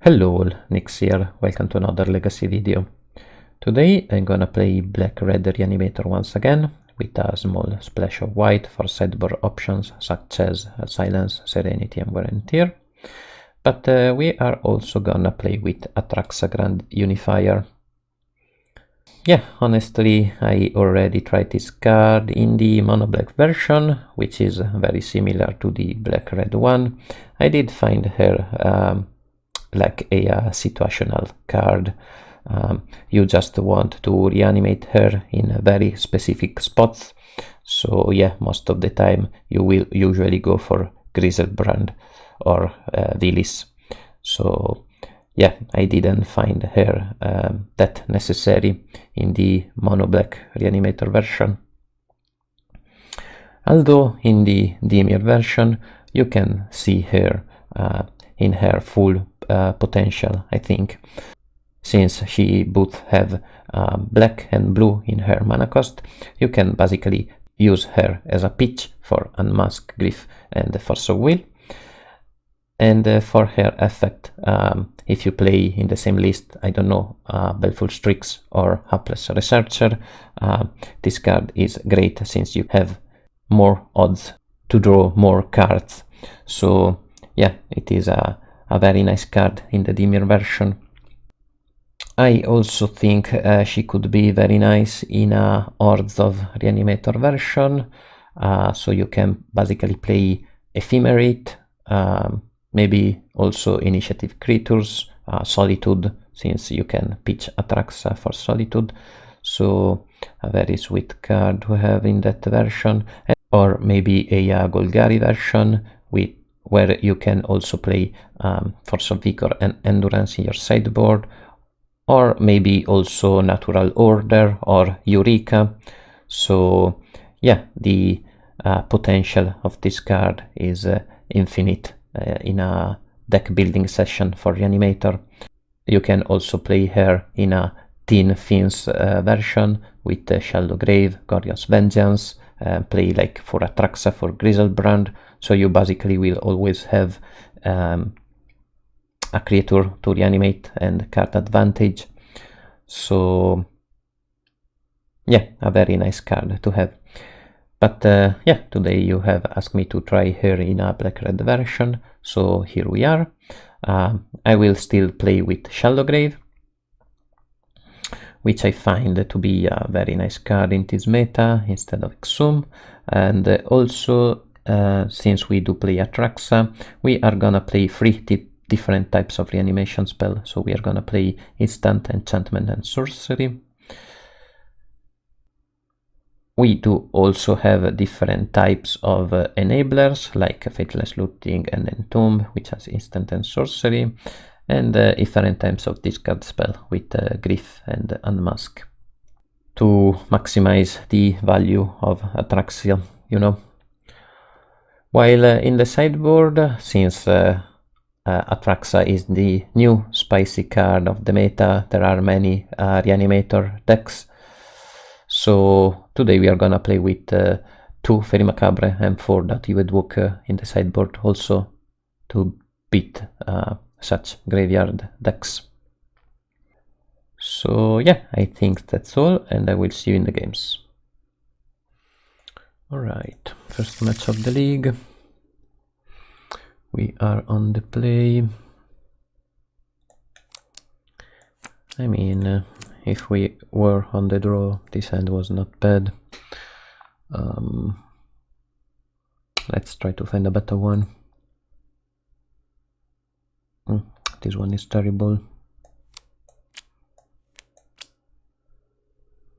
Hello all, Nix here, welcome to another Legacy video. Today I'm gonna play Black-Red Reanimator once again, with a small splash of white for sideboard options such as Silence, Serenity and Wear and Tear. But we are also gonna play with Atraxa Grand Unifier. Yeah, honestly, I already tried this card in the mono-black version, which is very similar to the black-red one. I did find her like a situational card. You just want to reanimate her in very specific spots. So yeah, most of the time you will usually go for Griselbrand or Willis. So yeah, I didn't find her that necessary in the mono black Reanimator version. Although in the Dimir version you can see her in her full potential, I think, since she both have black and blue in her mana cost. You can basically use her as a pitch for Unmask, Glyph and Force of Will. And for her effect, if you play in the same list, I don't know, Baleful Strix or Hapless Researcher, this card is great since you have more odds to draw more cards. So yeah, it is a very nice card in the Dimir version. I also think she could be very nice in a Hordes of Reanimator version. So you can basically play Ephemerate, maybe also Initiative Creatures, Solitude, since you can pitch Atraxa for Solitude. So a very sweet card to have in that version. Or maybe a Golgari version where you can also play Force of Vigor and Endurance in your sideboard. Or maybe also Natural Order or Eureka. So yeah, the potential of this card is infinite in a deck building session for Reanimator. You can also play her in a Teen Fiends version with Shallow Grave, Gorgeous Vengeance, play like for Atraxa for Griselbrand, so you basically will always have a creature to reanimate and card advantage. So yeah, a very nice card to have. But yeah, today you have asked me to try her in a black-red version, so here we are. I will still play with Shallow Grave, which I find to be a very nice card in this meta instead of Exhum. And also, since we do play Atraxa, we are gonna play three different types of reanimation spell. So we are gonna play Instant, Enchantment and Sorcery. We do also have different types of enablers, like Faithless Looting and Entomb, which has Instant and Sorcery, and different types of discard spell with Glyph and Unmask to maximize the value of Atraxa, you know. While in the sideboard, since Atraxa is the new spicy card of the meta, there are many Reanimator decks. So today we are gonna play with 2 Fairy Macabre and 4 Dirty Woodwalker in the sideboard also to beat such graveyard decks. So yeah, I think that's all, and I will see you in the games. Alright, first match of the league. We are on the play. I mean, if we were on the draw, this hand was not bad. Let's try to find a better one. This one is terrible.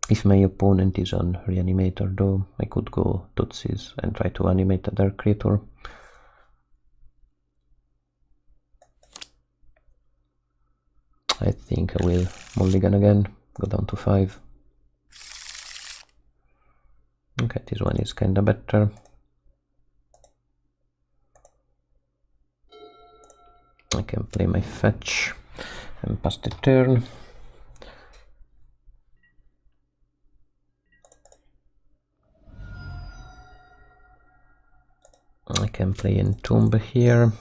If my opponent is on Reanimator though, I could go Tootsies and try to animate a dark creature. I think I will mulligan again, go down to 5. Okay, this one is kinda better. I can play my fetch and pass the turn. I can play Entomb here.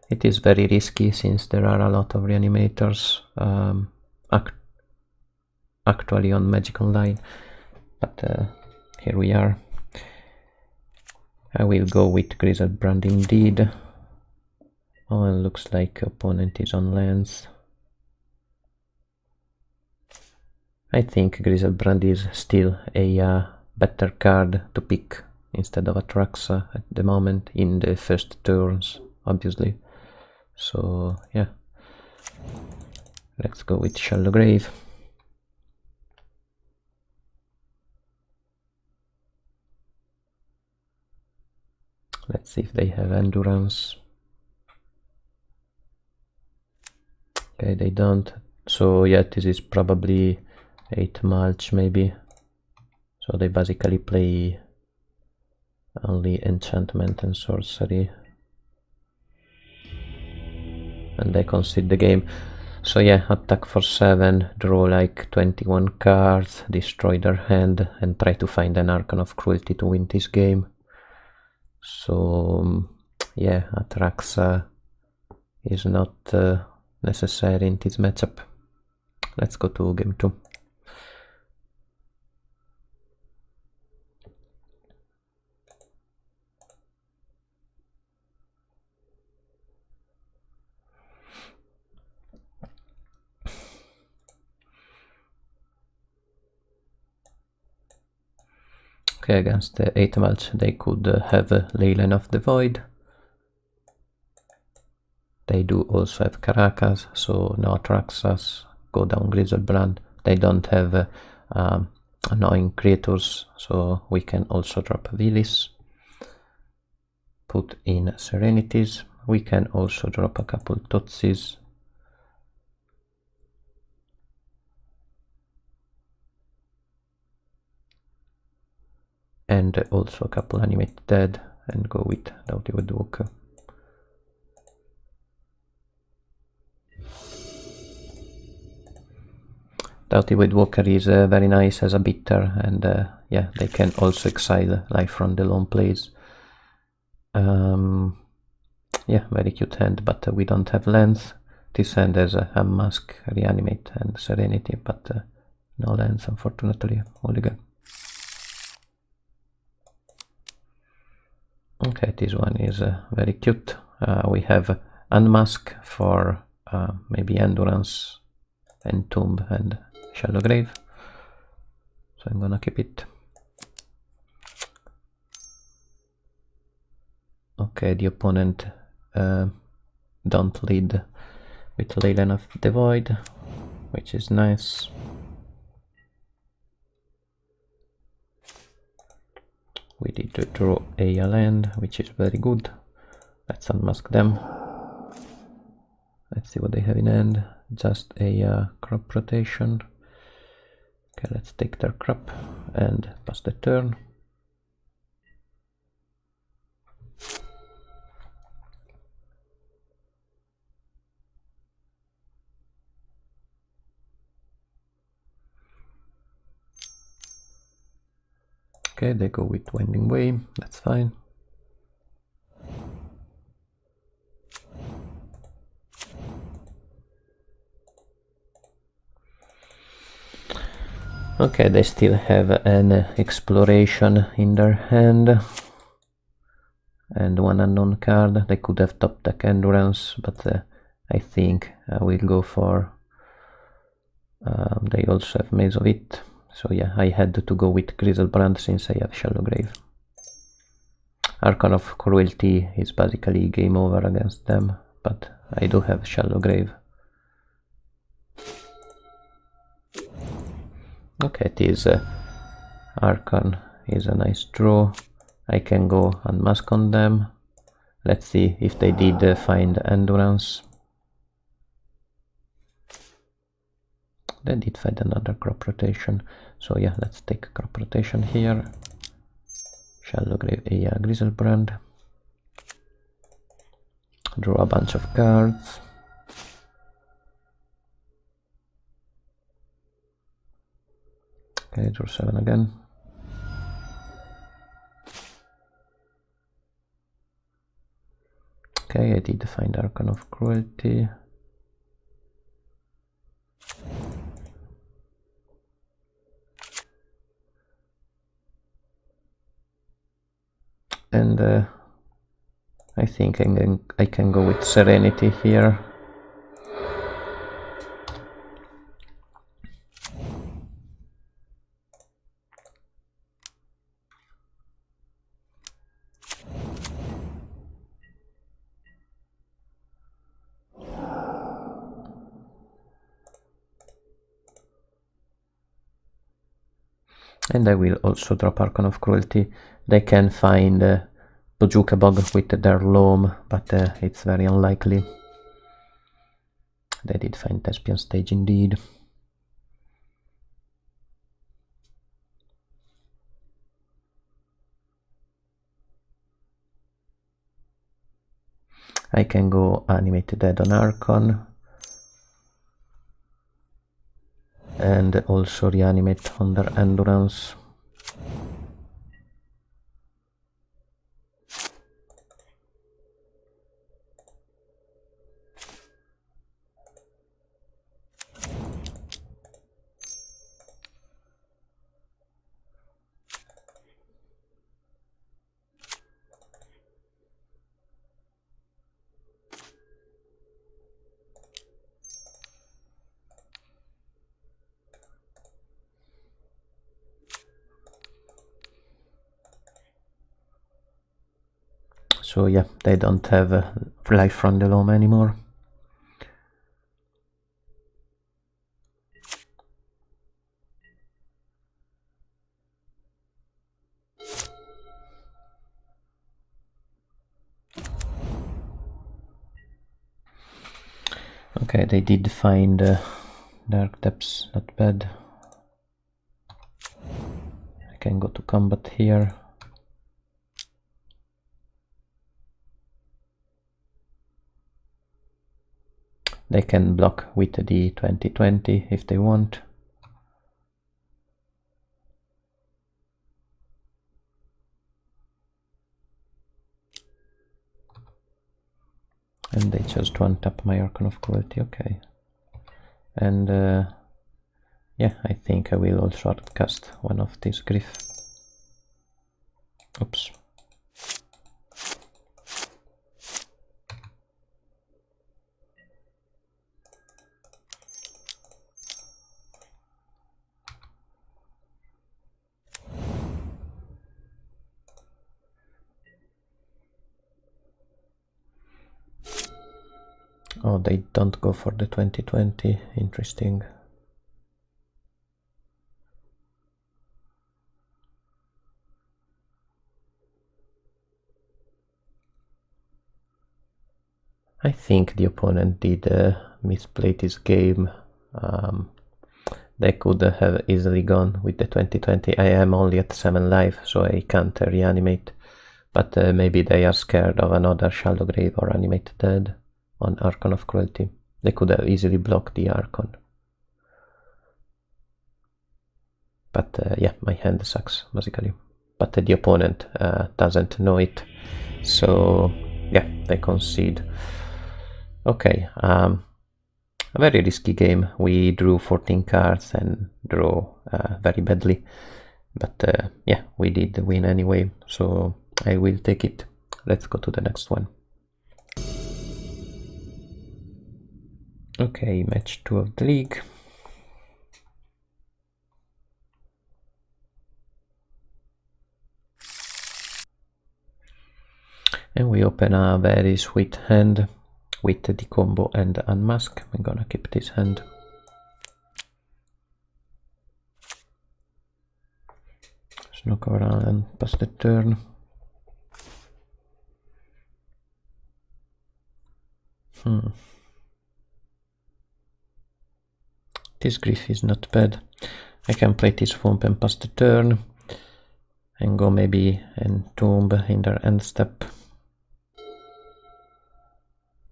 It is very risky since there are a lot of Reanimators actually on Magic Online, but here we are. I will go with Griselbrand indeed. Oh, and looks like opponent is on lands. I think Griselbrand is still a better card to pick instead of Atraxa at the moment in the first turns, obviously. So yeah, let's go with Shallow Grave. Let's see if they have Endurance. Okay, they don't. So yeah, this is probably 8 mulch maybe. So they basically play only enchantment and sorcery. And they concede the game. So yeah, attack for 7, draw like 21 cards, destroy their hand, and try to find an Archon of Cruelty to win this game. So yeah, Atraxa is not necessary in this matchup. Let's go to game 2. Okay, against the 8 mulch they could have Leyline of the Void. They do also have Caracas, so no Atraxas, go down Griselbrand. They don't have annoying creatures, so we can also drop Willis. Put in Serenities. We can also drop a couple Totsis. And also a couple Animate Dead and go with Doughty Woodwalker. Doughty Woodwalker is very nice as a bitter, and yeah, they can also exile Life from the Lone Place. Yeah, very cute hand, but we don't have lands. This hand has a Unmask, Reanimate and Serenity, but no lands unfortunately, Hooligan. Okay, this one is very cute. We have Unmask for maybe Endurance, Entomb and Shallow Grave. So I'm gonna keep it. Okay, the opponent don't lead with Leyline of the Void, which is nice. We need to draw a land, which is very good. Let's unmask them. Let's see what they have in hand. Just a crop rotation. Okay, let's take their crop and pass the turn. Okay, they go with Winding Way, that's fine. Okay, they still have an Exploration in their hand and one unknown card. They could have top deck Endurance, but I think I will go for... they also have Maze of It, so yeah, I had to go with Griselbrand since I have Shallow Grave. Archon of Cruelty is basically game over against them, but I do have Shallow Grave. Okay, this Archon is a nice draw. I can go unmask on them. Let's see if they did find Endurance. They did find another crop rotation, so yeah, let's take crop rotation here. Shallow Grave a Griselbrand. Draw a bunch of cards. Okay, draw 7 again. Okay, I did find Archon of Cruelty. And I think I can go with Serenity here. And I will also drop Archon of Cruelty. They can find Bojuka Bog with their Loam, but it's very unlikely. They did find Thespian Stage indeed. I can go Animate Dead on Archon. And also reanimate on their Endurance. So yeah, they don't have life from the Loam anymore. Okay, they did find Dark Depths, not bad. I can go to combat here. They can block with the 2020 if they want. And they just one tap my Archon of Cruelty, okay. And yeah, I think I will also cast one of these Griff. Oops. Oh, they don't go for the 2020, interesting. I think the opponent did misplay this game. They could have easily gone with the 2020. I am only at 7 life, so I can't reanimate. But maybe they are scared of another Shadowgrave or Animate Dead on Archon of Cruelty. They could have easily blocked the Archon. But yeah, my hand sucks, basically. But the opponent doesn't know it. So yeah, they concede. Okay, a very risky game. We drew 14 cards and draw very badly. But yeah, we did win anyway, so I will take it. Let's go to the next one. Okay, match 2 of the league. And we open a very sweet hand with the combo and unmask. I'm gonna keep this hand. Snook around and pass the turn. This Griff is not bad. I can play this Swamp and pass the turn. And go maybe Entomb in their end step.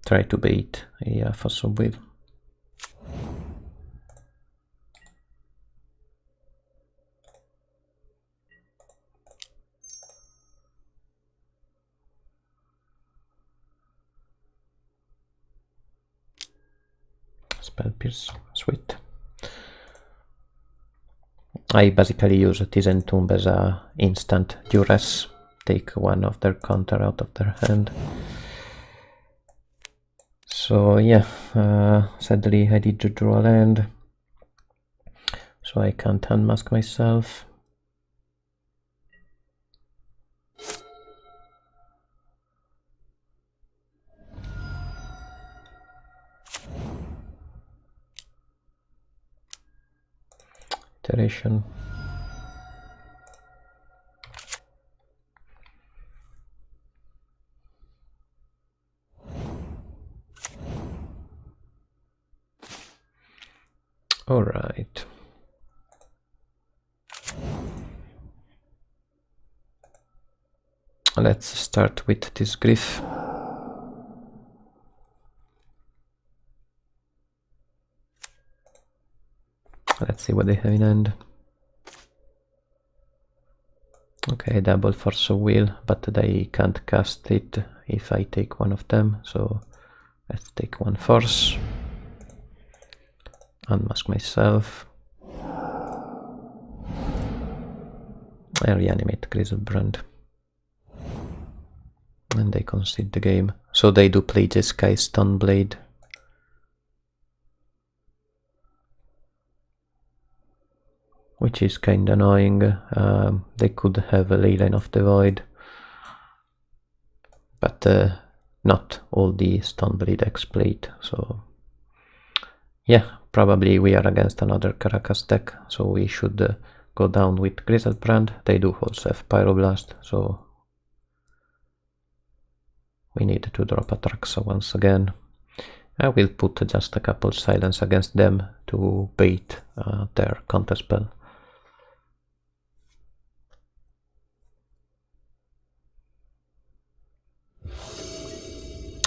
Try to bait a Fossil Wave. Spell Pierce, sweet. I basically use Entomb as a instant duress, take one of their counter out of their hand. So yeah, sadly I did draw a land, so I can't unmask myself. Iteration. All right. Let's start with this Griff. Let's see what they have in hand. Okay, double Force of Will, but they can't cast it if I take one of them, so let's take one Force. Unmask myself. I reanimate Grizzlebrand. And they concede the game. So they do play Jeskai Stoneblade. Which is kinda annoying. They could have a Leyline of the Void. But not all the Stoneblade decks played, so yeah, probably we are against another Caracas deck, so we should go down with Grizzlebrand. They do also have Pyroblast, so we need to drop Atraxa once again. I will put just a couple silence against them to bait their counterspell.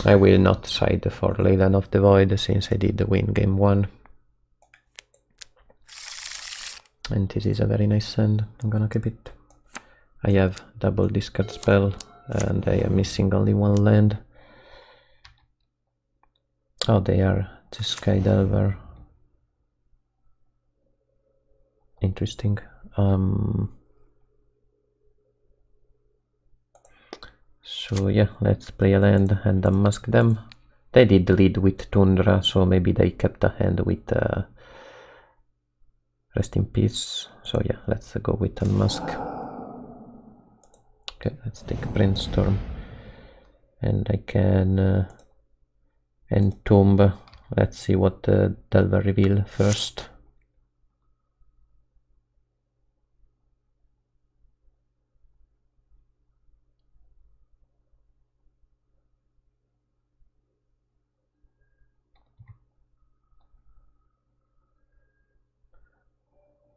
I will not side for Leyline of the Void since I did win game 1. And this is a very nice hand, I'm gonna keep it. I have double discard spell and I am missing only one land. Oh, they are Jeskai Delver. Interesting. So yeah, let's play a land and unmask them. They did lead with Tundra, so maybe they kept a hand with Rest in Peace. So yeah, let's go with unmask. Okay, let's take a Brainstorm. And I can Entomb. Let's see what the Delver reveal first.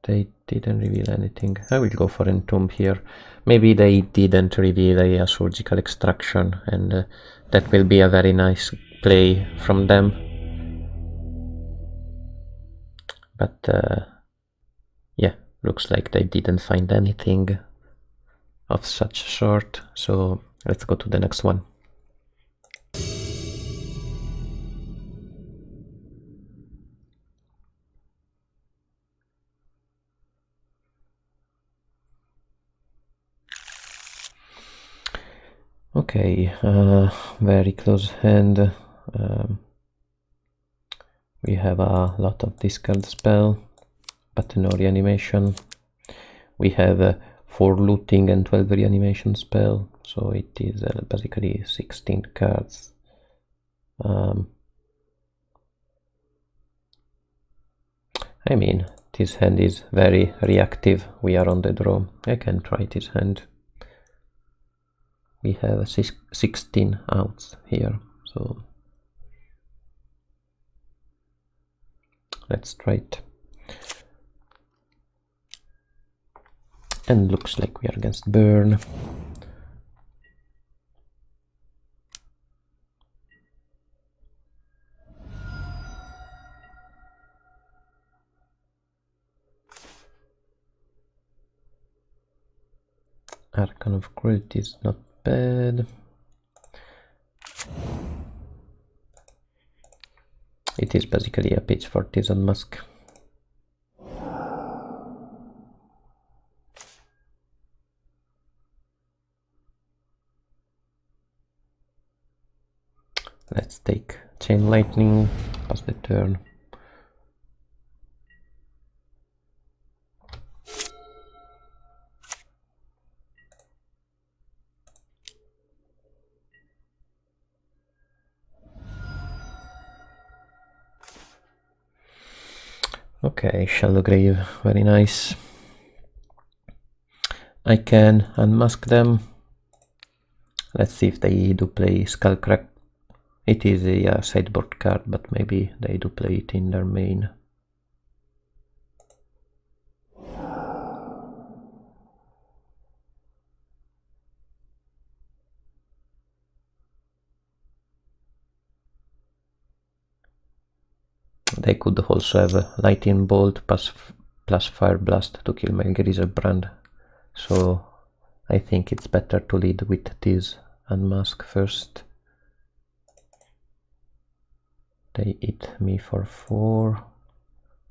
They didn't reveal anything. I will go for Entomb here. Maybe they didn't reveal a Surgical Extraction, and that will be a very nice play from them. But yeah, looks like they didn't find anything of such sort, so let's go to the next one. Okay, very close hand. We have a lot of discard spell, but no reanimation. We have 4 looting and 12 reanimation spell, so it is basically 16 cards. I mean, this hand is very reactive. We are on the draw. I can try this hand. We have 16 outs here, so let's try it. And looks like we are against burn. Archon of Cruelty is not bad. it is basically a pitch for this unmask. Let's take Chain Lightning, pass the turn. Okay, Shallow Grave, very nice. I can unmask them. Let's see if they do play Skullcrack. It is a sideboard card, but maybe they do play it in their main. They could also have a Lightning Bolt plus Fire Blast to kill my Griselbrand. So I think it's better to lead with this unmask first. They hit me for 4,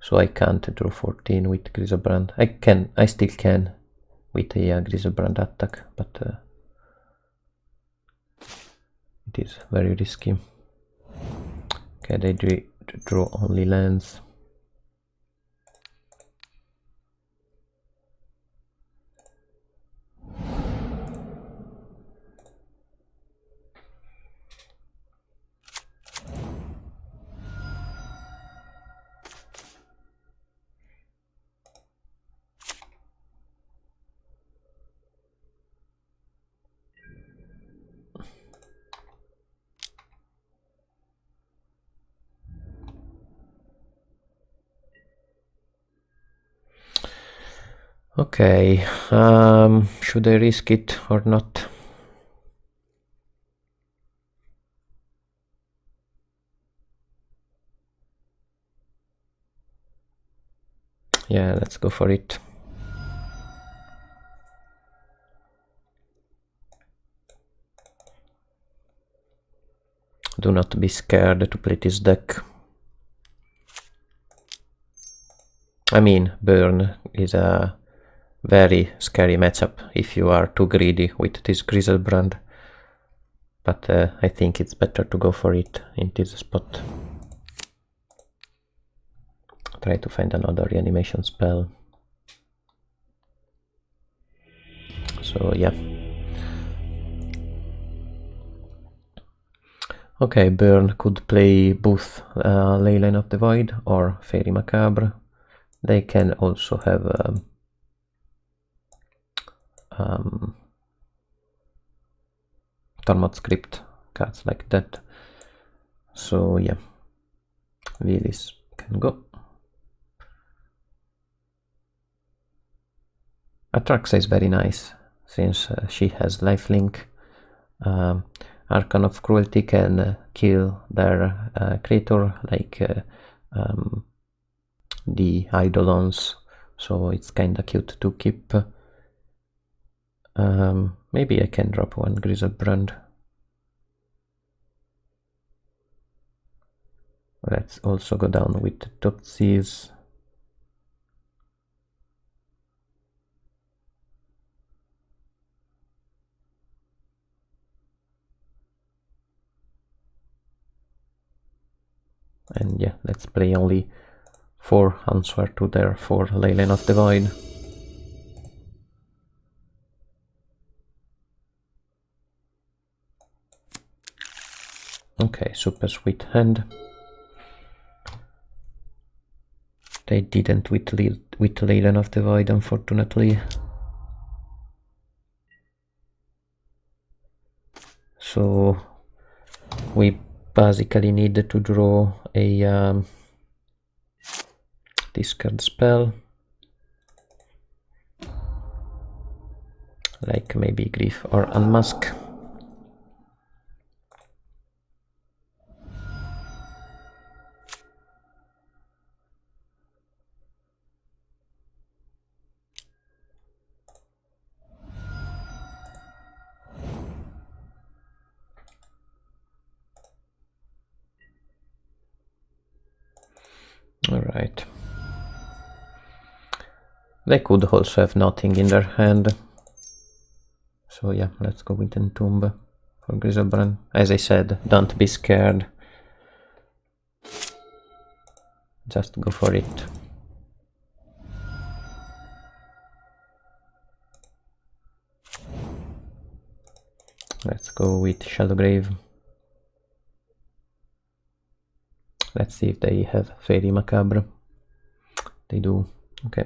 so I can't draw 14 with Griselbrand. I still can with a Griselbrand attack, but it is very risky. Okay, they draw only lands. Okay, should I risk it or not? Yeah, let's go for it. Do not be scared to play this deck. I mean, Burn is a very scary matchup if you are too greedy with this Griselbrand. But I think it's better to go for it in this spot. Try to find another reanimation spell. So yeah. Okay, Burn could play both Leyline of the Void or Fairy Macabre. They can also have Tormod Script, cards like that. So yeah, Willis can go. Atraxa is very nice, since she has lifelink. Archon of Cruelty can kill their creator, like the Eidolons, so it's kinda cute to keep. Maybe I can drop one Griselbrand. Let's also go down with Topsies. And yeah, let's play only 4 answer to their 4 Leyline of the Void. Okay, super sweet hand. They didn't with Leyline of the Void, unfortunately. So we basically need to draw a discard spell, like maybe Grief or Unmask. Alright. They could also have nothing in their hand. So yeah, let's go with Entomb for Griselbrand. As I said, don't be scared. Just go for it. Let's go with Shadowgrave. Let's see if they have Fairy Macabre. They do. Okay.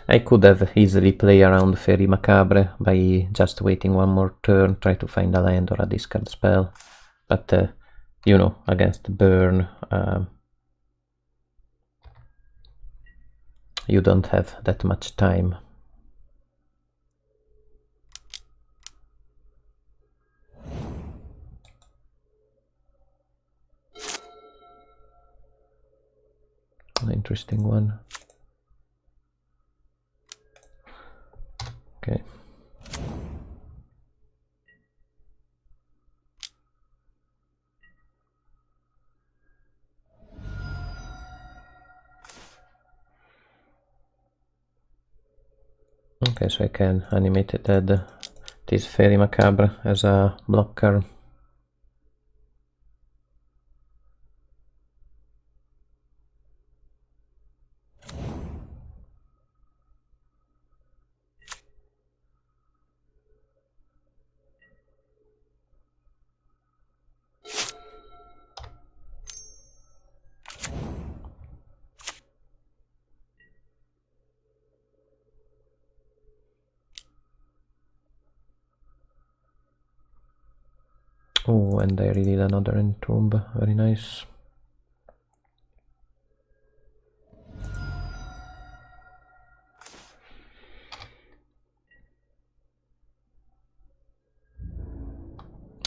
I could have easily played around Fairy Macabre by just waiting one more turn, try to find a land or a discard spell. But, you know, against Burn, you don't have that much time. An interesting one. Okay. Okay, so I can animate it, add this Fairy Macabre as a blocker. Oh, and I really did another Entomb, very nice.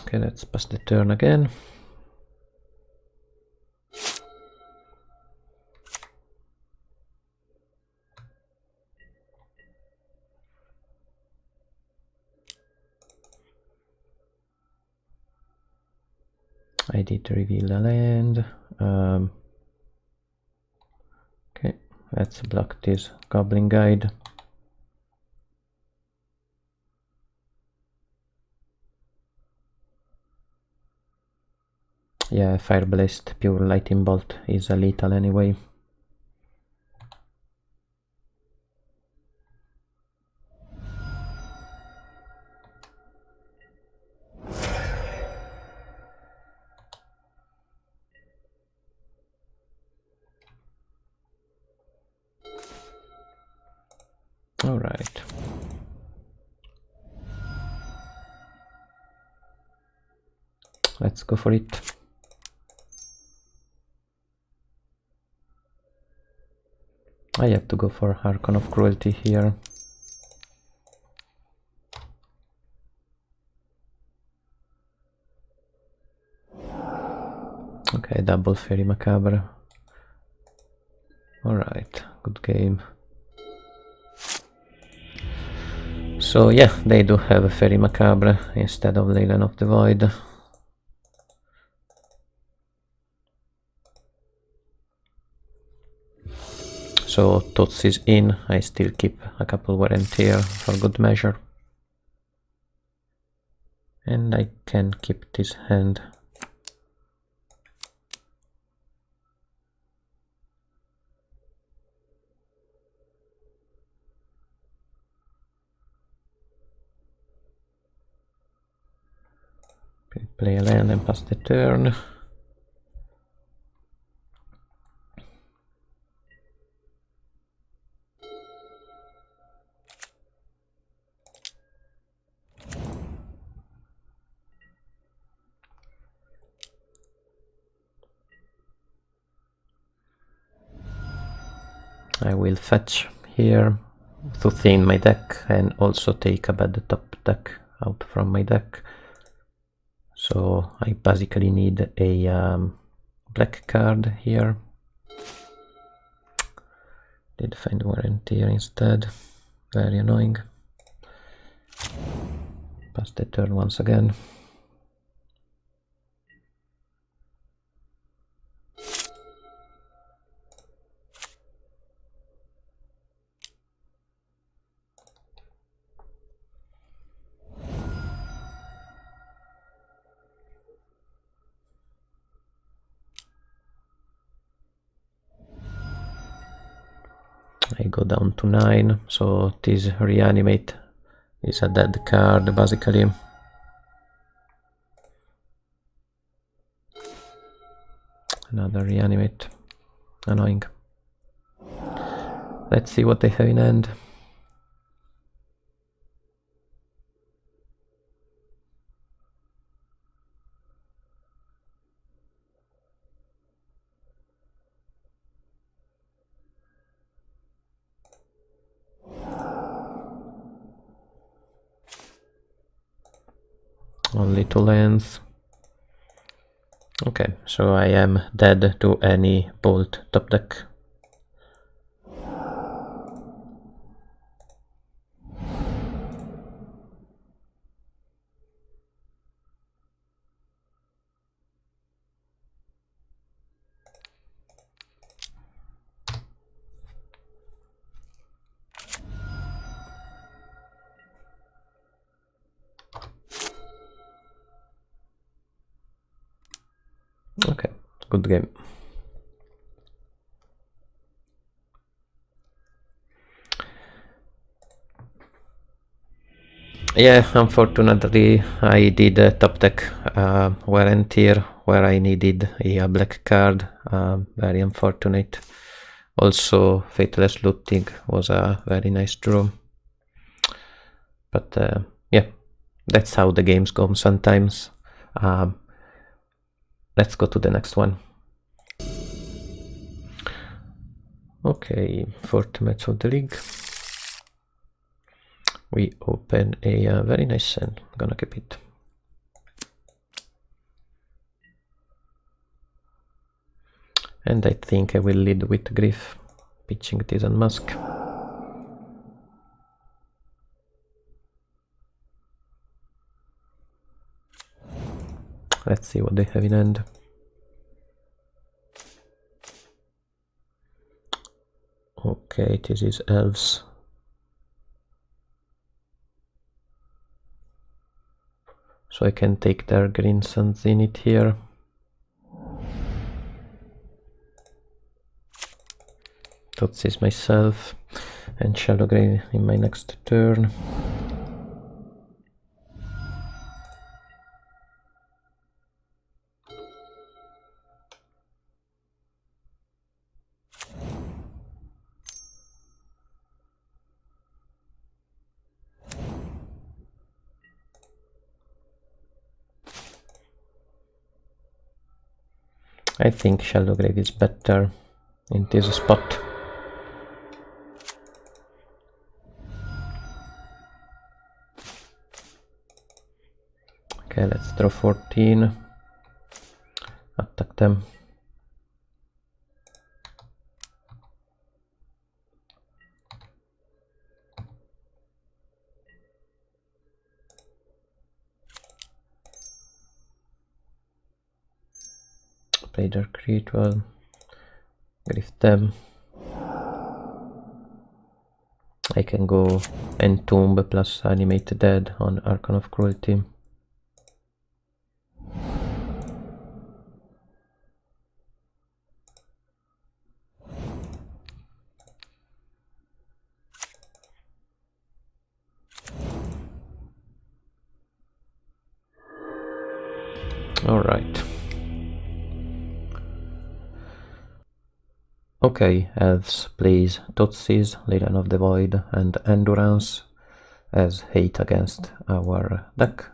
Okay, let's pass the turn again. I did reveal a land. Okay, let's block this Goblin Guide. Yeah, Fire Blast, pure Lightning Bolt is a lethal anyway. All right. Let's go for it. I have to go for Archon of Cruelty here. Okay, double Fairy Macabre. Alright, good game. So yeah, they do have a Fairy Macabre instead of Leyline of the Void. So Tots is in, I still keep a couple Warrant here for good measure. And I can keep this hand. Okay, play a land and pass the turn. I will fetch here to thin my deck and also take a bad top deck out from my deck. So I basically need a black card here. Did find Warrant here instead. Very annoying. Pass the turn once again. I go down to 9, so this Reanimate is a dead card basically. Another Reanimate. Annoying. Let's see what they have in hand. Only 2 lands. Okay, so I am dead to any bolt top deck. Okay, good game. Yeah, unfortunately I did a top deck Warrantier where I needed a black card. Very unfortunate. Also, Faithless Looting was a very nice draw. But yeah, that's how the games go sometimes. Let's go to the next one. Okay, 4th match of the league. We open a very nice sand. I'm gonna keep it. And I think I will lead with Griff, pitching this on Musk. Let's see what they have in hand. Okay, this is Elves. So I can take their green suns in it here. Totsis myself and Shadow Grey in my next turn. I think Shadow Grave is better in this spot. Okay, let's draw 14. Attack them. Play Dark Ritual. Grift them. I can go Entomb plus Animate Dead on Archon of Cruelty. Alright. Okay, Elves plays Totsis, Legion of the Void and Endurance as hate against our deck.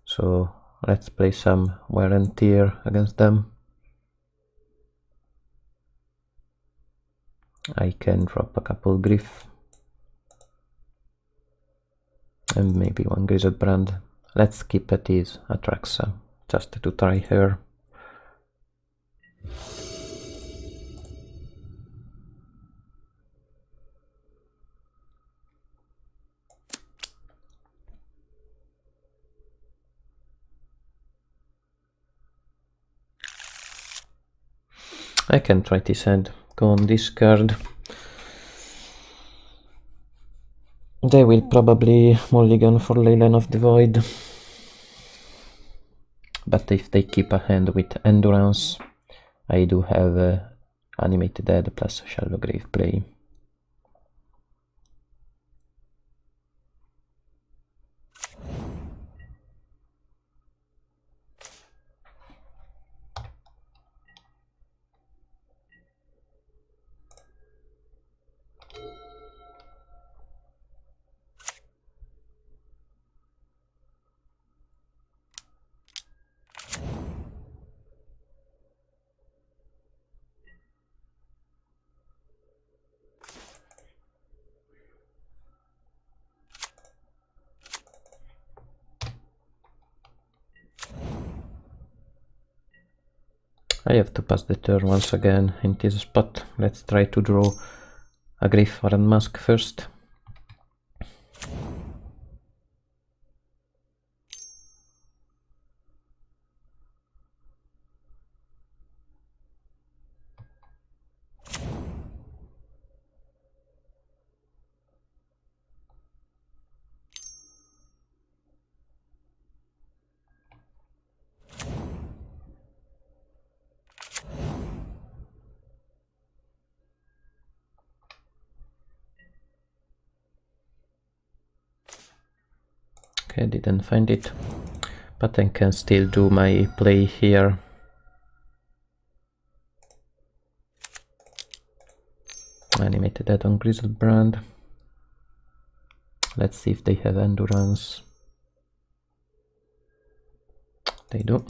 So let's play some Wear and Tear against them. I can drop a couple Griff and maybe one Grizzled Brand. Let's keep at his Atraxa just to try her. I can try this hand. Go on discard. They will probably mulligan for Leyline of the Void. But if they keep a hand with Endurance, I do have Animated Dead plus Shallow Grave play. I have to pass the turn once again in this spot. Let's try to draw a Grief or a Mask first. Okay, didn't find it, but I can still do my play here. Animated Dead on Griselbrand. Let's see if they have Endurance. They do.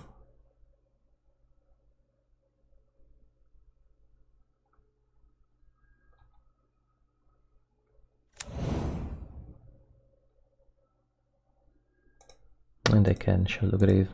And I can Shallow Grave.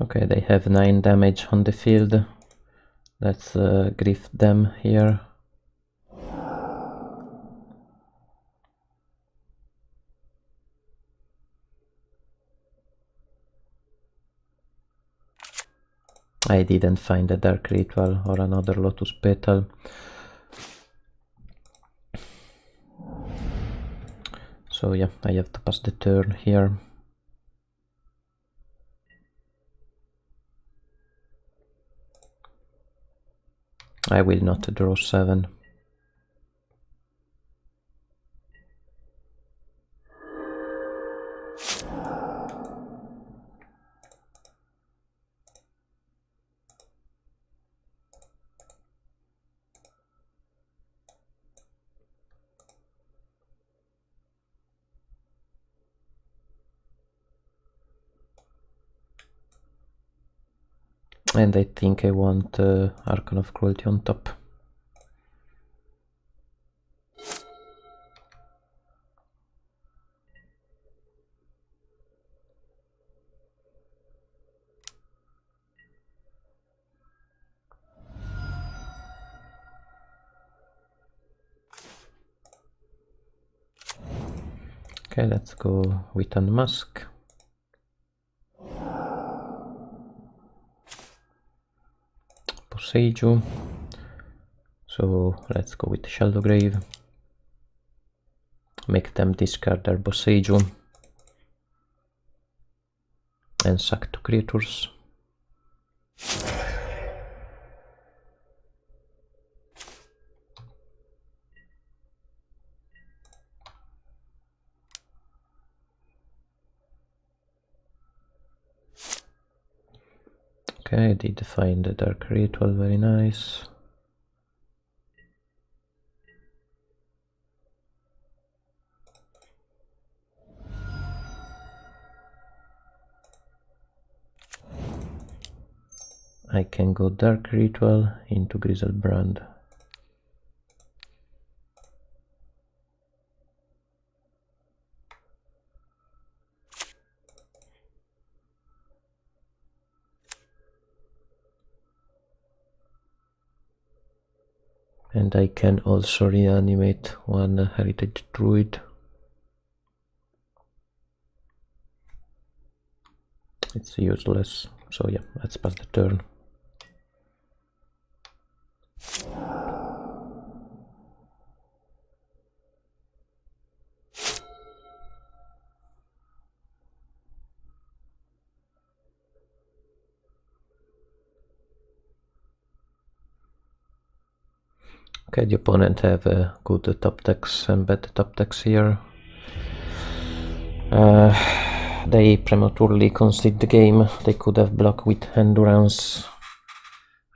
Okay, they have 9 damage on the field. Let's grief them here. I didn't find a Dark Ritual or another Lotus Petal. So yeah, I have to pass the turn here. I will not draw 7. And I think I want Archon of Cruelty on top. Okay, let's go with Unmask. Boseiju. So let's go with Shallow Grave. Make them discard their Boseiju. And sack 2 creatures. Okay, I did find the Dark Ritual, very nice. I can go Dark Ritual into Griselbrand. And I can also reanimate one heritage druid. It's useless, so yeah, let's pass the turn. Okay, the opponent have a good top decks and bad top decks here. They prematurely concede the game. They could have blocked with Endurance.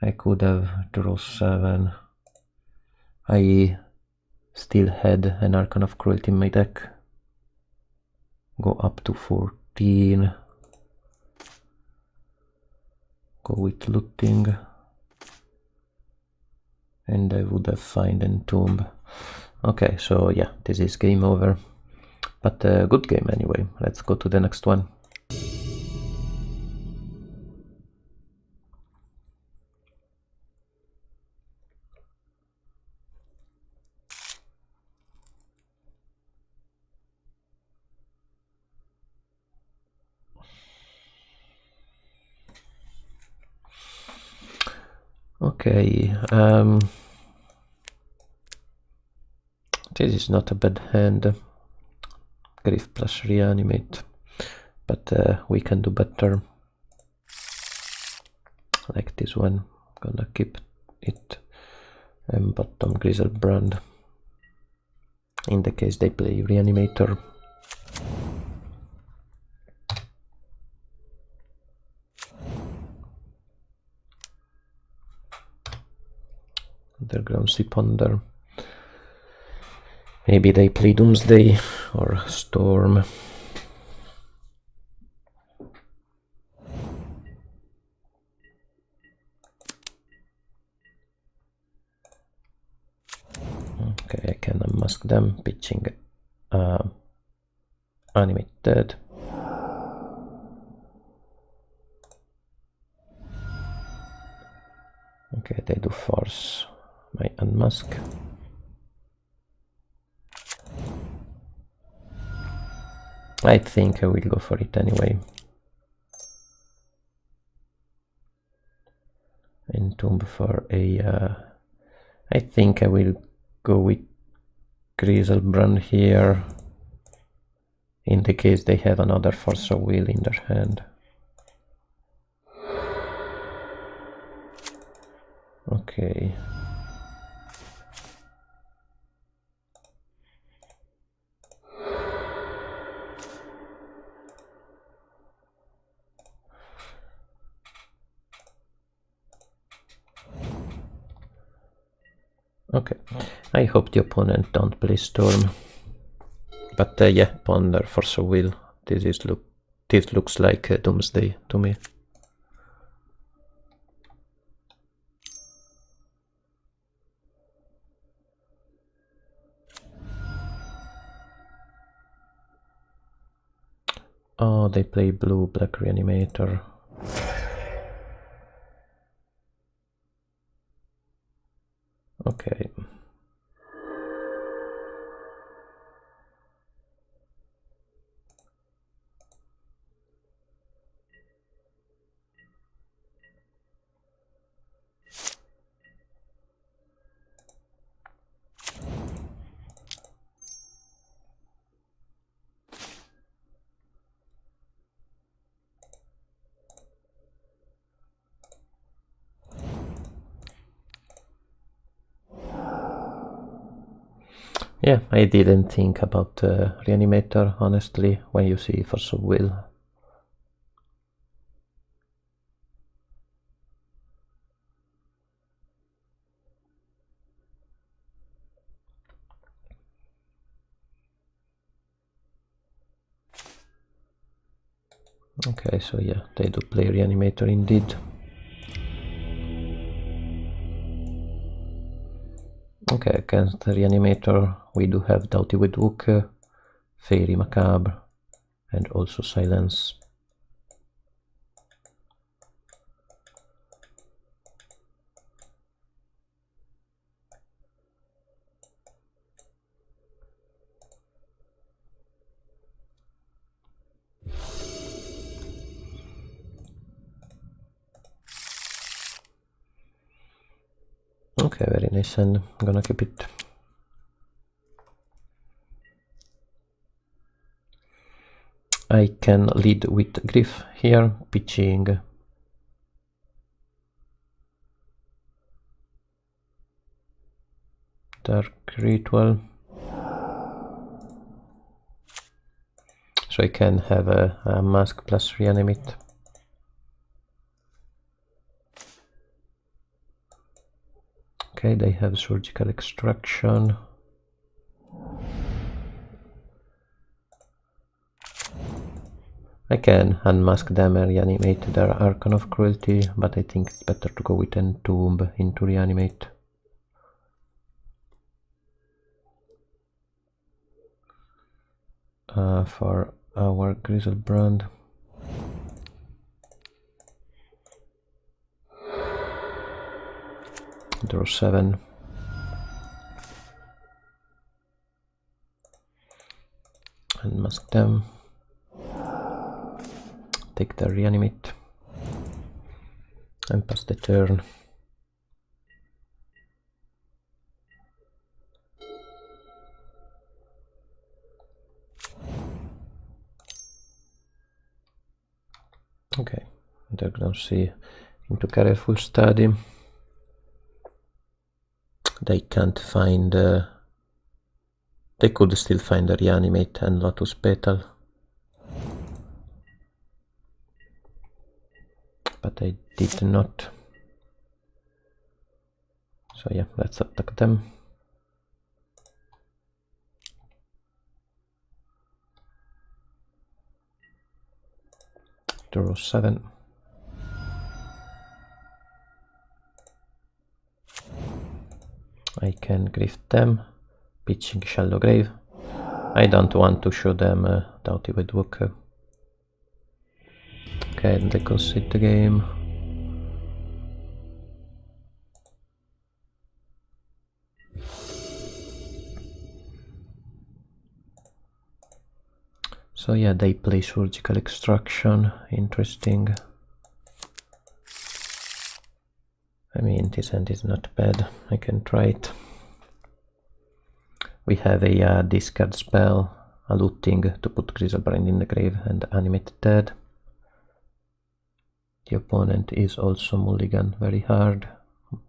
I could have draw 7. I still had an Archon of Cruelty in my deck. Go up to 14. Go with Looting. And I would have Find and Tomb. Okay, so yeah, this is game over. But a good game anyway. Let's go to the next one. Okay, this is not a bad hand. Grief plus Reanimate, but we can do better. Like this one, gonna keep it. And bottom Griselbrand. In the case they play Reanimator. Underground Sea Ponder. Maybe they play Doomsday or Storm. Okay, I can unmask them, pitching Animate Dead. Okay, they do force my unmask. I think I will go for it anyway. Entomb for a... I think I will go with Griselbrand here, in the case they have another Force of Will in their hand. Okay. Okay, I hope the opponent don't play Storm. But yeah, Ponder, Force of Will. This looks like Doomsday to me. Oh, they play blue, black Reanimator. Okay. Yeah, I didn't think about Reanimator, honestly, when you see Force of Will. Okay, so yeah, they do play Reanimator indeed. Okay, against the Reanimator we do have Doughty Woodwook, Fairy Macabre, and also Silence. Okay, very nice, and I'm gonna keep it. I can lead with Griff here, pitching Dark Ritual. So I can have a Mask plus Reanimate. Okay, they have Surgical Extraction. I can unmask them and reanimate their Archon of Cruelty, but I think it's better to go with Entomb into Reanimate. For our Grizzlebrand. Draw 7. Unmask them. Take the Reanimate. And pass the turn. Okay, they're gonna see into Careful Study. They can't find. They could still find a Reanimate and Lotus Petal, but I did not. So yeah, let's attack them. Draw 7. I can Griff them, pitching Shallow Grave. I don't want to show them Doughty Woodwalker. Okay, and they concede the game. So yeah, they play Surgical Extraction. Interesting. I mean, this hand is not bad. I can try it. We have a discard spell, a looting to put Grizzlebrand in the grave and animate dead. The opponent is also mulligan very hard,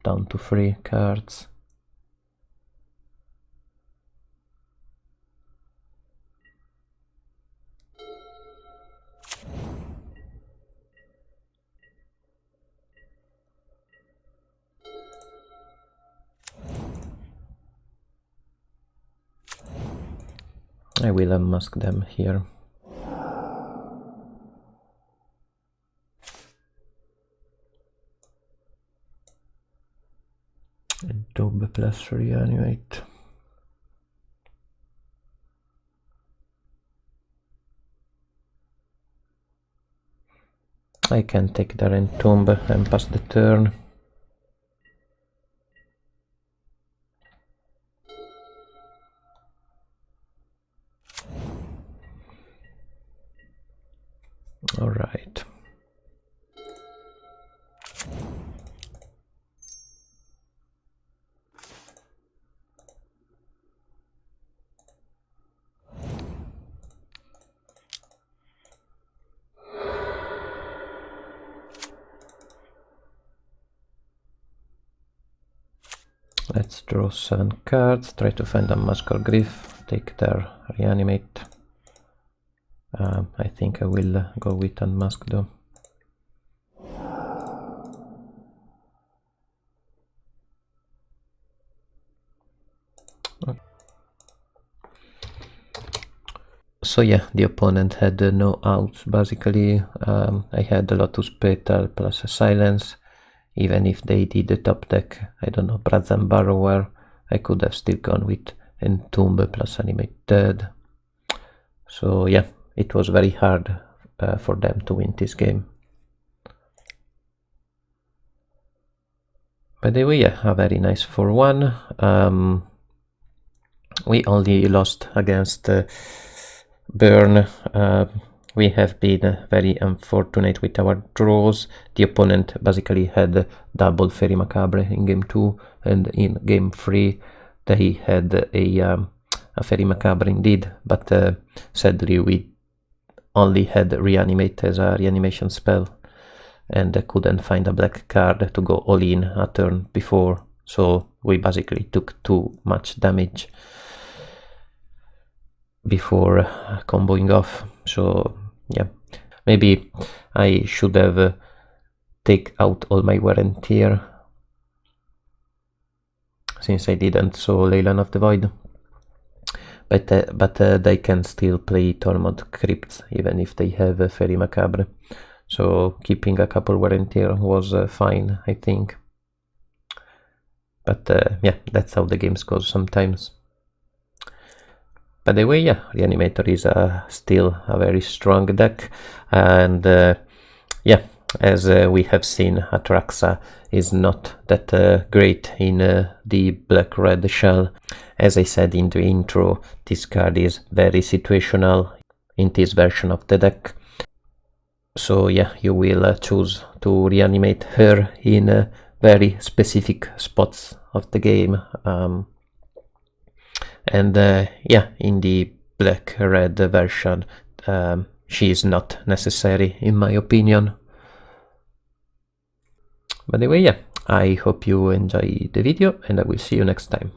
down to 3 cards. I will unmask them here. Entomb plus Reanimate. I can take their Entomb and pass the turn. All right. Let's draw 7 cards, try to find a Mask or Griff, take their Reanimate. I think I will go with Unmask though. Okay. So yeah, the opponent had no outs basically. I had a Lotus Petal plus a Silence. Even if they did the top deck, I don't know, Brazen Burrower, I could have still gone with Entomb plus Animate Dead. So yeah, it was very hard for them to win this game. By the way, yeah, a very nice 4-1. We only lost against Burn. we have been very unfortunate with our draws. The opponent basically had double Fairy Macabre in game 2, and in game 3 they had a Fairy Macabre indeed, but sadly we only had Reanimate as a reanimation spell, and couldn't find a black card to go all in a turn before, so we basically took too much damage before comboing off. So yeah, maybe I should have take out all my wear and tear, since I didn't so Leyline of the Void. But they can still play Tormod Crypts even if they have a Fairy Macabre, so keeping a couple wear and tear was fine, I think. But yeah, that's how the games goes sometimes. By the way, yeah, Reanimator is still a very strong deck, and yeah, as we have seen, Atraxa is not that great in the black-red shell. As I said in the intro, this card is very situational in this version of the deck. So yeah, you will choose to reanimate her in very specific spots of the game. And yeah, in the black-red version, she is not necessary in my opinion. By the way, yeah, I hope you enjoy the video, and I will see you next time.